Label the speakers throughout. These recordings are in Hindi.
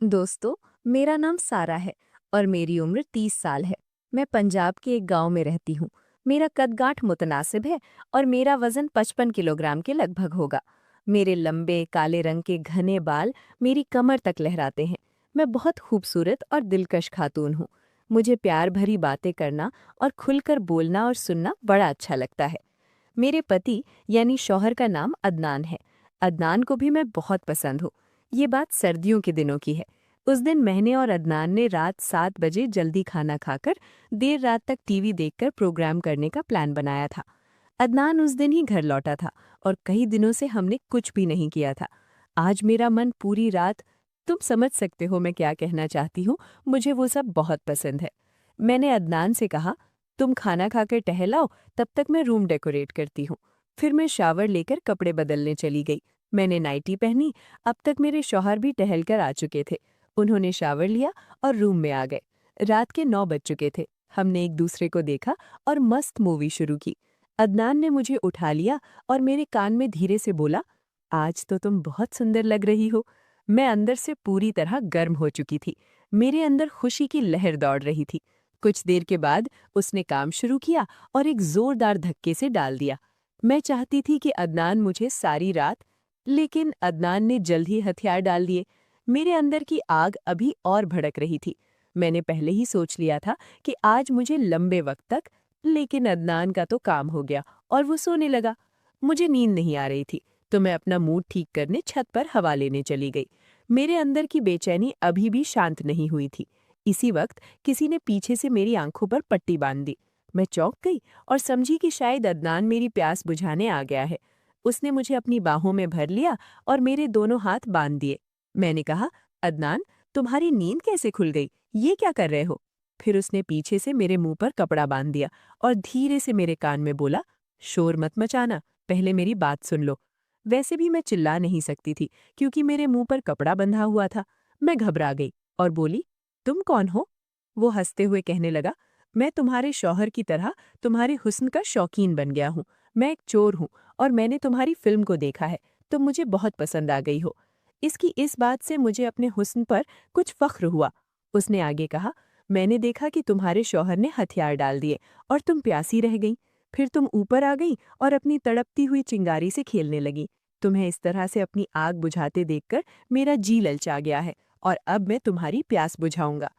Speaker 1: दोस्तों, मेरा नाम सारा है और मेरी उम्र 30 साल है। मैं पंजाब के एक गांव में रहती हूँ। मेरा कद-गांठ मुतनासिब है और मेरा वजन 55 किलोग्राम के लगभग होगा। मेरे लंबे काले रंग के घने बाल मेरी कमर तक लहराते हैं। मैं बहुत खूबसूरत और दिलकश खातून हूँ। मुझे प्यार भरी बातें करना और खुलकर बोलना और सुनना बड़ा अच्छा लगता है। मेरे पति यानी शौहर का नाम अदनान है। अदनान को भी मैं बहुत पसंद हूँ। ये बात सर्दियों के दिनों की है। उस दिन मैंने और अदनान ने रात 7 बजे जल्दी खाना खाकर देर रात तक टीवी देखकर प्रोग्राम करने का प्लान बनाया था। अदनान उस दिन ही घर लौटा था और कई दिनों से हमने कुछ भी नहीं किया था। आज मेरा मन पूरी रात, तुम समझ सकते हो मैं क्या कहना चाहती हूँ, मुझे वो सब बहुत पसंद है। मैंने अदनान से कहा, तुम खाना खाकर टहल आओ, तब तक मैं रूम डेकोरेट करती हूँ। फिर मैं शावर लेकर कपड़े बदलने चली गई। मैंने नाइटी पहनी। अब तक मेरे शौहर भी टहल कर आ चुके थे। उन्होंने शावर लिया और रूम में आ गए। रात के 9 बज चुके थे। हमने एक दूसरे को देखा और मस्त मूवी शुरू की। अदनान ने मुझे उठा लिया और मेरे कान में धीरे से बोला, आज तो तुम बहुत सुंदर लग रही हो। मैं अंदर से पूरी तरह गर्म हो चुकी थी। मेरे अंदर खुशी की लहर दौड़ रही थी। कुछ देर के बाद उसने काम शुरू किया और एक जोरदार धक्के से डाल दिया। मैं चाहती थी कि अदनान मुझे सारी रात, लेकिन अदनान ने जल्द ही हथियार डाल दिए। मेरे अंदर की आग अभी और भड़क रही थी। मैंने पहले ही सोच लिया था कि आज मुझे लंबे वक्त तक, लेकिन अदनान का तो काम हो गया और वो सोने लगा। मुझे नींद नहीं आ रही थी, तो मैं अपना मूड ठीक करने छत पर हवा लेने चली गई। मेरे अंदर की बेचैनी अभी भी शांत नहीं हुई थी। इसी वक्त किसी ने पीछे से मेरी आंखों पर पट्टी बांध दी। मैं चौंक गई और समझी कि शायद अदनान मेरी प्यास बुझाने आ गया है। उसने मुझे अपनी बाहों में भर लिया और मेरे दोनों हाथ बांध दिए। मैंने कहा, अदनान, तुम्हारी नींद कैसे खुल गई? ये क्या कर रहे हो? फिर उसने पीछे से मेरे मुंह पर कपड़ा बांध दिया और धीरे से मेरे कान में बोला, शोर मत मचाना, पहले मेरी बात सुन लो। वैसे भी मैं चिल्ला नहीं सकती थी क्योंकि मेरे मुंह पर कपड़ा बंधा हुआ था। मैं घबरा गई और बोली, तुम कौन हो? वो हंसते हुए कहने लगा, मैं तुम्हारे शौहर की तरह तुम्हारे हुस्न का शौकीन बन गया हूँ। मैं एक चोर हूँ और मैंने तुम्हारी फिल्म को देखा है। तुम मुझे बहुत पसंद आ गई हो। इसकी इस बात से मुझे अपने हुस्न पर कुछ फख्र हुआ। उसने आगे कहा, मैंने देखा कि तुम्हारे शौहर ने हथियार डाल दिए और तुम प्यासी रह गई। फिर तुम ऊपर आ गई और अपनी तड़पती हुई चिंगारी से खेलने लगी। तुम्हें इस तरह से अपनी आग बुझाते देखकर मेरा जी ललचा गया है और अब मैं तुम्हारी प्यास बुझाऊंगा।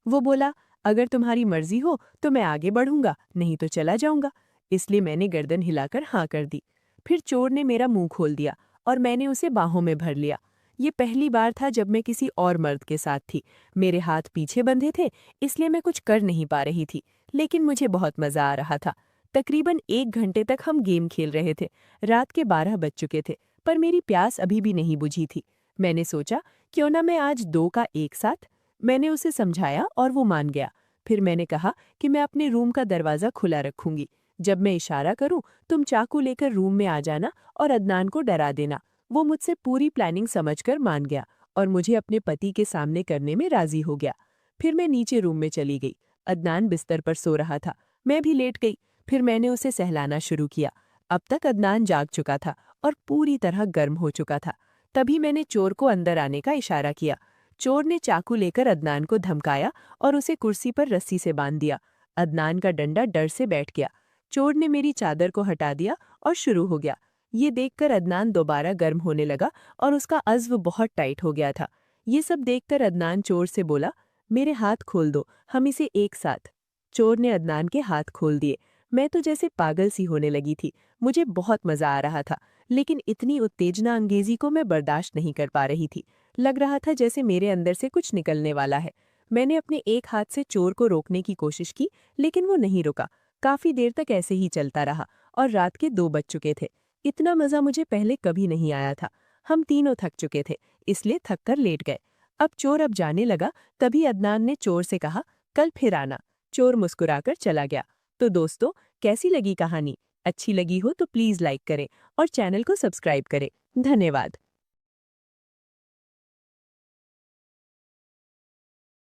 Speaker 1: वो बोला, अगर तुम्हारी मर्जी हो तो मैं आगे बढ़ूंगा, नहीं तो चला जाऊंगा। इसलिए मैंने गर्दन हिलाकर हाँ कर दी। फिर चोर ने मेरा मुंह खोल दिया और मैंने उसे बाहों में भर लिया। ये पहली बार था जब मैं किसी और मर्द के साथ थी। मेरे हाथ पीछे बंधे थे, इसलिए मैं कुछ कर नहीं पा रही थी, लेकिन मुझे बहुत मजा आ रहा था। तकरीबन 1 घंटे तक हम गेम खेल रहे थे। रात के 12 बज चुके थे, पर मेरी प्यास अभी भी नहीं बुझी थी। मैंने सोचा, क्यों ना मैं आज 2 का एक साथ। मैंने उसे समझाया और वो मान गया। फिर मैंने कहा कि मैं अपने रूम का दरवाज़ा खुला रखूंगी। जब मैं इशारा करूं, तुम चाकू लेकर रूम में आ जाना और अदनान को डरा देना। वो मुझसे पूरी प्लानिंग समझकर मान गया और मुझे अपने पति के सामने करने में राजी हो गया। फिर मैं नीचे रूम में चली गई। अदनान बिस्तर पर सो रहा था। मैं भी लेट गई। फिर मैंने उसे सहलाना शुरू किया। अब तक अदनान जाग चुका था और पूरी तरह गर्म हो चुका था। तभी मैंने चोर को अंदर आने का इशारा किया। चोर ने चाकू लेकर अदनान को धमकाया और उसे कुर्सी पर रस्सी से बांध दिया। अदनान का डंडा डर से बैठ गया। चोर ने मेरी चादर को हटा दिया और शुरू हो गया। ये देखकर अदनान दोबारा गर्म होने लगा और उसका अज़्व बहुत टाइट हो गया था। ये सब देखकर अदनान चोर से बोला, मेरे हाथ खोल दो, हम इसे एक साथ। चोर ने अदनान के हाथ खोल दिए। मैं तो जैसे पागल सी होने लगी थी। मुझे बहुत मजा आ रहा था, लेकिन इतनी उत्तेजना अंगेजी को मैं बर्दाश्त नहीं कर पा रही थी। लग रहा था जैसे मेरे अंदर से कुछ निकलने वाला है। मैंने अपने एक हाथ से चोर को रोकने की कोशिश की, लेकिन वो नहीं रुका। काफी देर तक ऐसे ही चलता रहा और रात के 2 बज चुके थे। इतना मजा मुझे पहले कभी नहीं आया था। हम तीनों थक चुके थे, इसलिए थक कर लेट गए। अब जाने लगा, तभी अदनान ने चोर से कहा, कल फिर आना। चोर मुस्कुराकर चला गया। तो दोस्तों, कैसी लगी कहानी? अच्छी लगी हो तो प्लीज लाइक करें और चैनल को सब्सक्राइब करें। धन्यवाद।